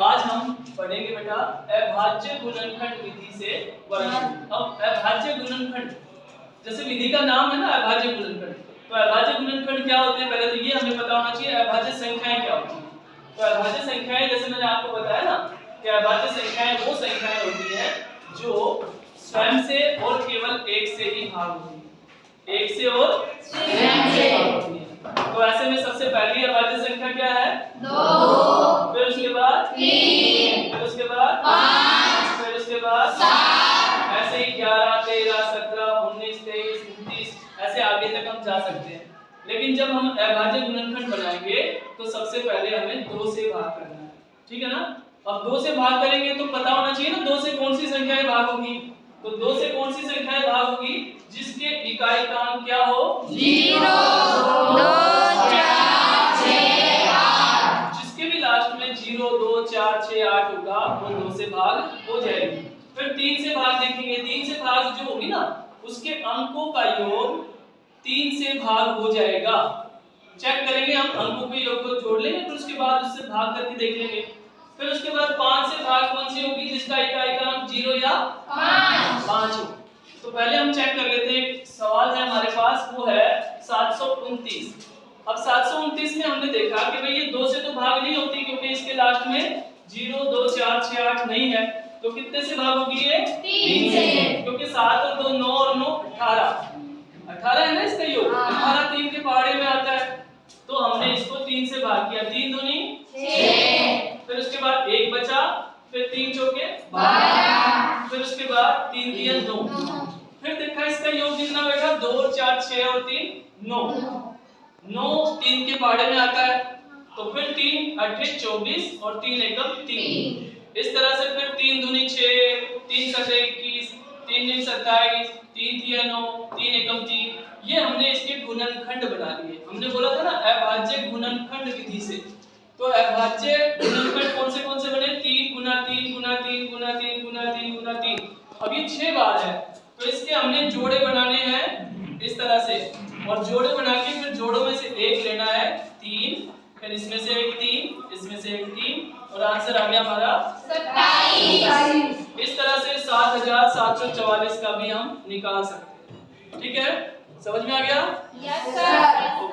आज हम पढ़ेंगे बेटा अभाज्य गुणनखंड विधि से वर्णन। अब अभाज्य गुणनखंड जैसे विधि का नाम है ना अभाज्य गुणनखंड, तो अभाज्य गुणनखंड क्या होते हैं पहले तो ये हमें पता होना चाहिए। अभाज्य संख्याएं क्या होती हैं? तो अभाज्य संख्याएं जैसे मैंने आपको बताया ना कि अभाज्य संख्याएं वो संख्याएं होती हैं जो स्वयं से और केवल एक से ही भाग होती है, एक से और स्वयं से भाग होती है। तो ऐसे में सबसे पहली अभाज्य संख्या क्या है? 2, फिर उसके बाद 3, फिर उसके बाद 5, फिर उसके बाद 7, ऐसे ही 11, 13, 17, 19, 23, 29 ऐसे आगे तक हम जा सकते हैं। लेकिन जब हम अभाज्य गुणनखंड बनाएंगे तो सबसे पहले हमें 2 से भाग करना है, ठीक है ना। अब 2 से भाग करेंगे तो पता होना चाहिए ना 2 से कौन सी संख्याएं भाग होगी। तो 2 से कौन सी संख्याएं भाग होगी जिसके इकाई का अंक क्या हो? 0, 2, 4, 6, 8। जिसके भी लास्ट में 0, 2, 4, 6, 8 होगा वो 2 से भाग हो जाएगी। फिर 3 से भाग देखेंगे, 3 से भाग जो होगी ना उसके अंकों का योग 3 से भाग हो जाएगा। चेक करेंगे हम अंकों के योग को जोड़ लेंगे फिर उसके बाद उससे भाग करके देख लेंगे। फिर उसके बाद 5 से भाग कौन सी होगी जिसका इकाई का अंक 0 या 5 हो। तो पहले हम चेक कर लेते हैं, एक सवाल है हमारे पास वो है 729। अब 729 में हमने देखा कि भाई ये 2 से तो भाग नहीं होती क्योंकि इसके लास्ट में 0, 2, 4, 6, 8 नहीं है। तो कितने से भाग होगी ये? 3 से। क्योंकि 7 और 2 9 और 9 18 है ना इसका योग। 18 3 के पहाड़े में आता है तो हमने इसको 3 से भाग किया, 3 दूनी 6, फिर उसके बाद 1 बचा, फिर 3 चौके 12, फिर उसके बाद 3 दिया 9। फिर देखा इसका योग कितना बैठा? 2 और 4 6 और 3 9। 9 3 के पहाड़े में आता है तो फिर 3 8 24 और 3 एकम 3। इस तरह से फिर 3 दूनी 6, 3 सटे 21, 3 नीम 27, 3 दिया 9, 3 एकम 3। ये हमने इसके गुणनखंड बना लिए। हमने बोला था ना अभाज्य गुणनखंड विधि से। तो अभाज्य गुणनखंड कौन से बने? 3 गुना 3 गुना 3 गुना 3 गुना 3 गुना 3। अब ये 6 बार है तो इसके हमने जोड़े बनाने हैं इस तरह से, और जोड़े बना के फिर जोड़ों में से एक लेना है 3, फिर इसमें से एक 3, इसमें से एक 3 और आंसर आ गया हमारा 27। इस तरह से 7744 का भी हम निकाल सकते हैं। ठीक है, समझ में आ गया? Yes sir.